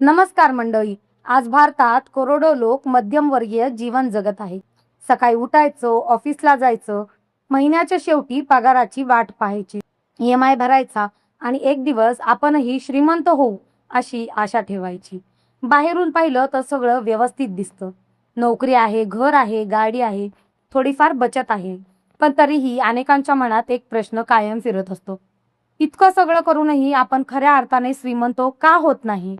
नमस्कार मंडळी. आज भारतात करोडो लोक मध्यमवर्गीय जीवन जगत आहेत. सकाळी उठायचं, ऑफिसला जायचं, महिन्याच्या शेवटी पगाराची वाट पाहायची, EMI भरायचा आणि एक दिवस आपणही श्रीमंत होऊ अशी आशा ठेवायची. बाहेरून पाहिलं तर सगळं व्यवस्थित दिसतं. नोकरी आहे, घर आहे, गाडी आहे, थोडीफार बचत आहे. पण तरीही अनेकांच्या मनात एक प्रश्न कायम फिरत असतो. इतकं सगळं करूनही आपण खऱ्या अर्थाने श्रीमंत का होत नाही?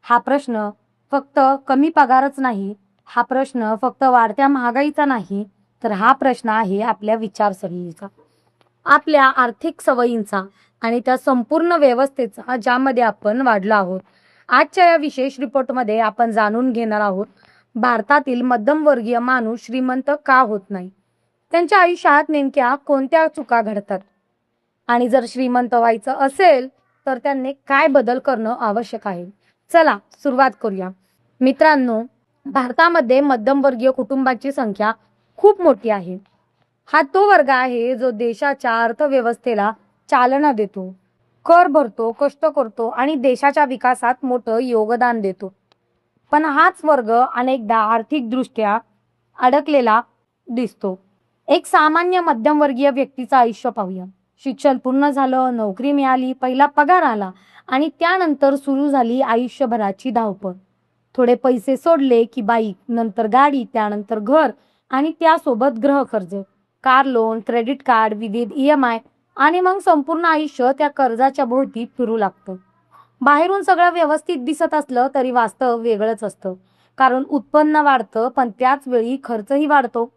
हा प्रश्न फक्त कमी पगारच नाही, हा प्रश्न फक्त वाढत्या महागाईचा नाही, तर हा प्रश्न आहे आपल्या विचारसरणीचा, आपल्या आर्थिक सवयींचा आणि त्या संपूर्ण व्यवस्थेचा ज्यामध्ये आपण वाढलो आहोत. आजच्या या विशेष रिपोर्टमध्ये आपण जाणून घेणार आहोत भारतातील मध्यमवर्गीय माणूस श्रीमंत का होत नाही, त्यांच्या आयुष्यात नेमक्या कोणत्या चुका घडतात आणि जर श्रीमंत व्हायचं असेल तर त्यांनी काय बदल करणं आवश्यक आहे. चला सुरुवात करूया. मित्रांनो, भारतामध्ये मध्यमवर्गीय कुटुंबाची संख्या खूप मोठी आहे. हा तो वर्ग आहे जो देशाच्या अर्थव्यवस्थेला चालना देतो, कर भरतो, कष्ट करतो आणि देशाच्या विकासात मोठं योगदान देतो. पण हाच वर्ग अनेकदा आर्थिकदृष्ट्या अडकलेला दिसतो. एक सामान्य मध्यमवर्गीय व्यक्तीचं आयुष्य पाहूया. शिक्षण पूर्ण झालं, नोकरी मिळाली, पहिला पगार आला आणि त्यानंतर सुरू झाली आयुष्यभराची धावपळ. थोडे पैसे सोडले की बाईक, नंतर गाडी, त्यानंतर घर आणि त्यासोबत गृहकर्ज, कार लोन, क्रेडिट कार्ड, विविध EMI आणि मग संपूर्ण आयुष्य त्या कर्जाच्या भोवती फिरू लागतं. बाहेरून सगळं व्यवस्थित दिसत असलं तरी वास्तव वेगळंच असतं. कारण उत्पन्न वाढतं पण त्याच वेळी खर्चही वाढतो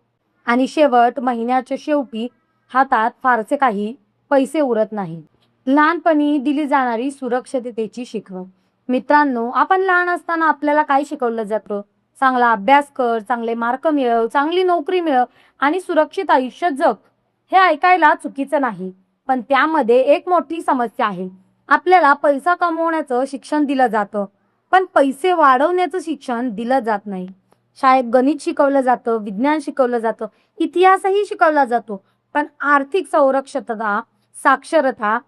आणि शेवट महिन्याच्या शेवटी हातात फारसे काही पैसे उरत नाही. लहानपणी दिली जाणारी सुरक्षिततेची शिकवण. मित्रांनो, आपण लहान असताना आपल्याला काय शिकवलं जातं? चांगला अभ्यास कर, चांगले मार्क मिळव, चांगली नोकरी मिळव आणि सुरक्षित आयुष्य जग. हे ऐकायला चुकीचं नाही, पण त्यामध्ये एक मोठी समस्या आहे. आपल्याला पैसा कमवण्याचं शिक्षण दिलं जातं, पण पैसे वाढवण्याचं शिक्षण दिलं जात नाही. शाळेत गणित शिकवलं जातं, विज्ञान शिकवलं जातं, इतिहासही शिकवला जातो, पण आर्थिक संरक्षणता, साक्षरता,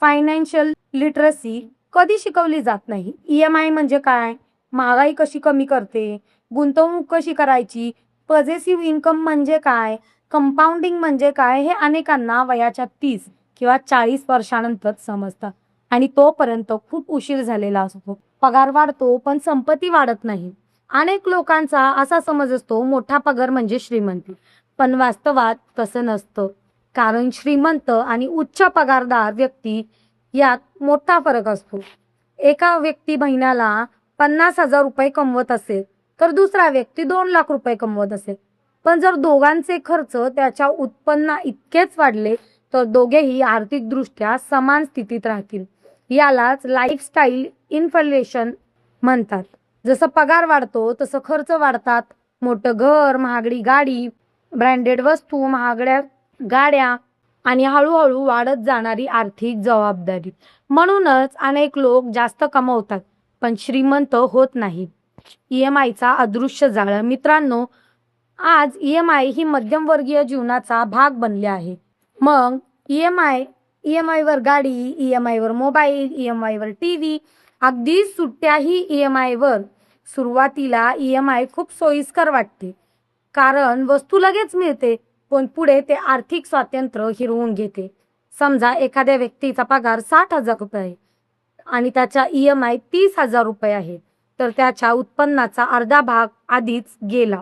फायनान्शियल लिटरसी कधी शिकवली जात नाही. EMI म्हणजे काय, महागाई कशी कमी करते, गुंतवणूक कशी करायची, पॉझिटिव्ह इन्कम म्हणजे काय, कंपाऊंडिंग म्हणजे काय, हे अनेकांना वयाच्या 30 किंवा 40 वर्षानंतर समजतं आणि तोपर्यंत खूप उशीर झालेला असतो. पगार वाढतो पण संपत्ती वाढत नाही. अनेक लोकांचा असा समज असतो मोठा पगार म्हणजे श्रीमंती, पण वास्तवात तसं नसतं. कारण श्रीमंत आणि उच्च पगारदार व्यक्ती यात मोठा फरक असतो. एका व्यक्ती महिन्याला 50,000 रुपये कमवत असेल तर दुसरा व्यक्ती 2 लाख रुपये कमवत असेल. पण जर दोघांचे खर्च त्याच्या उत्पन्ना इतकेच वाढले तर दोघेही आर्थिकदृष्ट्या समान स्थितीत राहतील. यालाच लाईफस्टाईल इन्फ्लेशन म्हणतात. जसं पगार वाढतो तसं खर्च वाढतात. मोठं घर, महागडी गाडी, ब्रँडेड वस्तू, महागड्या गाड्या आणि हळूहळू वाढत जाणारी आर्थिक जबाबदारी. म्हणूनच अनेक लोक जास्त कमवतात पण श्रीमंत होत नाहीत. EMIचा अदृश्य जाळं. मित्रांनो, आज EMI ही मध्यमवर्गीय जीवनाचा भाग बनले आहे. मग EMI वर गाडी, EMI वर मोबाईल, EMI वर TV, अगदी सुट्ट्याही EMI वर. सुरुवातीला EMI खूप सोयीस्कर वाटते कारण वस्तू लगेच मिळते, पण पुढे ते आर्थिक स्वातंत्र्य हिरवून घेते. समजा एखाद्या व्यक्तीचा पगार 60,000 रुपये आहे आणि त्याचा EMI 30,000 रुपये आहे, तर त्याच्या उत्पन्नाचा अर्धा भाग आधीच गेला.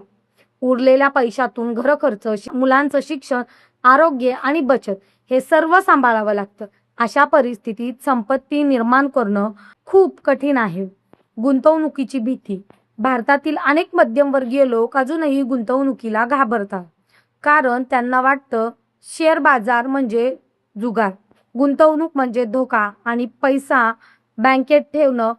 उरलेल्या पैशातून घरखर्च, मुलांचं शिक्षण, आरोग्य आणि बचत हे सर्व सांभाळावं लागतं. अशा परिस्थितीत संपत्ती निर्माण करणं खूप कठीण आहे. गुंतवणुकीची भीती. भारतातील अनेक मध्यमवर्गीय लोक अजूनही गुंतवणुकीला घाबरतात कारण त्यांना वाटतं शेअर बाजार म्हणजे जुगार, गुंतवणूक म्हणजे धोका आणि पैसा बँकेत ठेवणं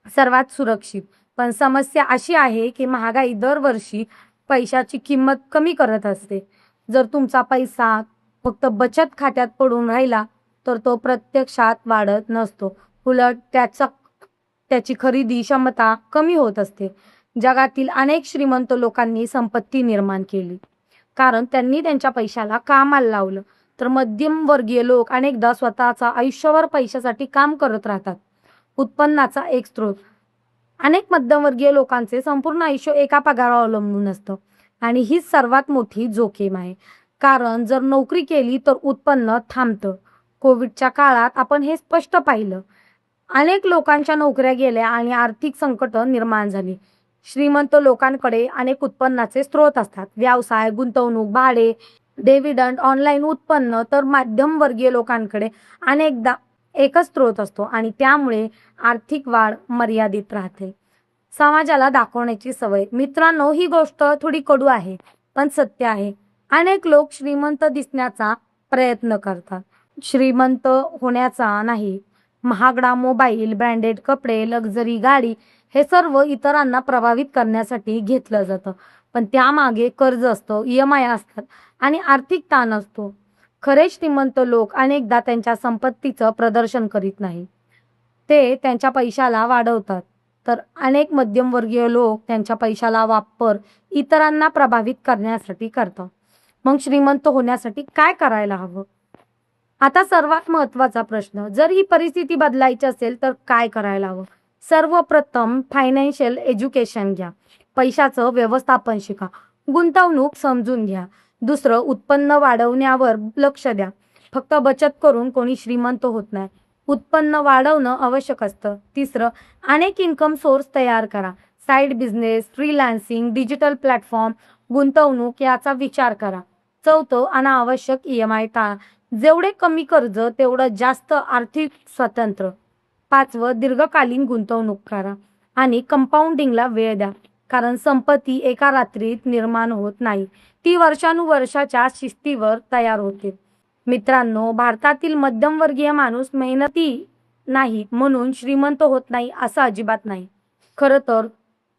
सर्वात सुरक्षित. पण समस्या अशी आहे की महागाई दरवर्षी पैशाची किंमत कमी करत असते. जर तुमचा पैसा फक्त बचत खात्यात पडून राहिला तर तो प्रत्यक्षात वाढत नसतो, उलट त्याची खरेदी क्षमता कमी होत असते. जगातील अनेक श्रीमंत लोकांनी संपत्ती निर्माण केली कारण त्यांनी त्यांच्या पैशाला कामाला लावलं. तर मध्यमवर्गीय लोक अनेकदा स्वतःचा आयुष्यभर पैशासाठी काम करत राहतात. उत्पन्नाचा एक स्रोत. अनेक मध्यमवर्गीय लोकांचे संपूर्ण आयुष्य एका पगारावर अवलंबून असतं आणि हीच सर्वात मोठी जोखीम आहे. कारण जर नोकरी केली तर उत्पन्न थांबतं. कोविडच्या काळात आपण हे स्पष्ट पाहिलं. अनेक लोकांच्या नोकऱ्या गेल्या आणि आर्थिक संकट निर्माण झाली. श्रीमंत लोकांकडे अनेक उत्पन्नाचे स्रोत असतात. व्यवसाय, गुंतवणूक, भाडे, डिव्हिडंड, ऑनलाईन उत्पन्न. तर मध्यमवर्गीय लोकांकडे अनेकदा एकच स्रोत असतो आणि त्यामुळे आर्थिक वाढ मर्यादित राहते. समाजाला दाखवण्याची सवय. मित्रांनो, ही गोष्ट थोडी कडू आहे, पण सत्य आहे. अनेक लोक श्रीमंत दिसण्याचा प्रयत्न करतात. श्रीमंत होण्याचा नाही. महागडा मोबाईल, ब्रँडेड कपडे, लक्झरी गाडी हे सर्व इतरांना प्रभावित करण्यासाठी घेतलं जातं. पण त्यामागे कर्ज असतं, EMI असतात आणि आर्थिक ताण असतो. खरे श्रीमंत लोक अनेकदा त्यांच्या संपत्तीचं प्रदर्शन करीत नाही. ते त्यांच्या पैशाला वाढवतात. तर अनेक मध्यमवर्गीय लोक त्यांच्या पैशाला वापर इतरांना प्रभावित करण्यासाठी करतात. मग श्रीमंत होण्यासाठी काय करायला हवं? आता सर्वात महत्त्वाचा प्रश्न, जर ही परिस्थिती बदलायची असेल तर काय करायला हवं? सर्वप्रथम फायनान्शियल एज्युकेशन घ्या. पैशाचं व्यवस्थापन शिका. गुंतवणूक समजून घ्या. दुसरं, उत्पन्न वाढवण्यावर लक्ष द्या. फक्त बचत करून कोणी श्रीमंत होत नाही. उत्पन्न वाढवणं आवश्यक असतं. तिसरं, अनेक इन्कम सोर्स तयार करा. Side business, freelancing, digital platform, गुंतवणूक याचा विचार करा. चौथं, अनावश्यक EMI टाळा. जेवढे कमी कर्ज तेवढं जास्त आर्थिक स्वातंत्र्य. पाचवं, दीर्घकालीन गुंतवणूक करा आणि कंपाऊंडिंगला वेळ द्या. कारण संपत्ती एका रात्रीत निर्माण होत नाही. ती वर्षानुवर्षाच्या शिस्तीवर तयार होते. मित्रांनो, भारतातील मध्यमवर्गीय माणूस मेहनती नाही म्हणून श्रीमंत होत नाही असं अजिबात नाही. खरं तर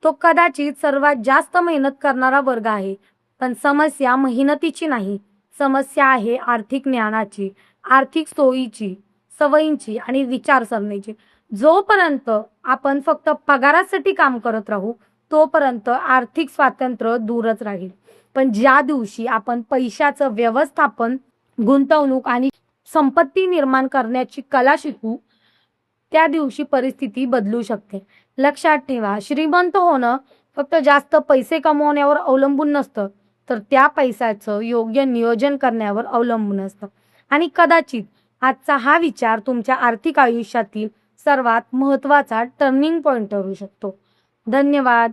तो कदाचित सर्वात जास्त मेहनत करणारा वर्ग आहे. पण समस्या मेहनतीची नाही. समस्या आहे आर्थिक ज्ञानाची, आर्थिक सोयीची, सवयींची आणि विचारसरणीची. जोपर्यंत आपण फक्त पगारासाठी काम करत राहू तोपर्यंत आर्थिक स्वातंत्र्य दूरच राहील. पण ज्या दिवशी आपण पैशाचं व्यवस्थापन, गुंतवणूक आणि संपत्ती निर्माण करण्याची कला शिकू त्या दिवशी परिस्थिती बदलू शकते. लक्षात ठेवा, श्रीमंत होणं फक्त जास्त पैसे कमवण्यावर अवलंबून नसतं, तर त्या पैशाचं योग्य नियोजन करण्यावर अवलंबून असतं. आणि कदाचित आजचा हा विचार तुमच्या आर्थिक आयुष्यातील सर्वात महत्त्वाचा टर्निंग पॉइंट ठरू शकतो. धन्यवाद.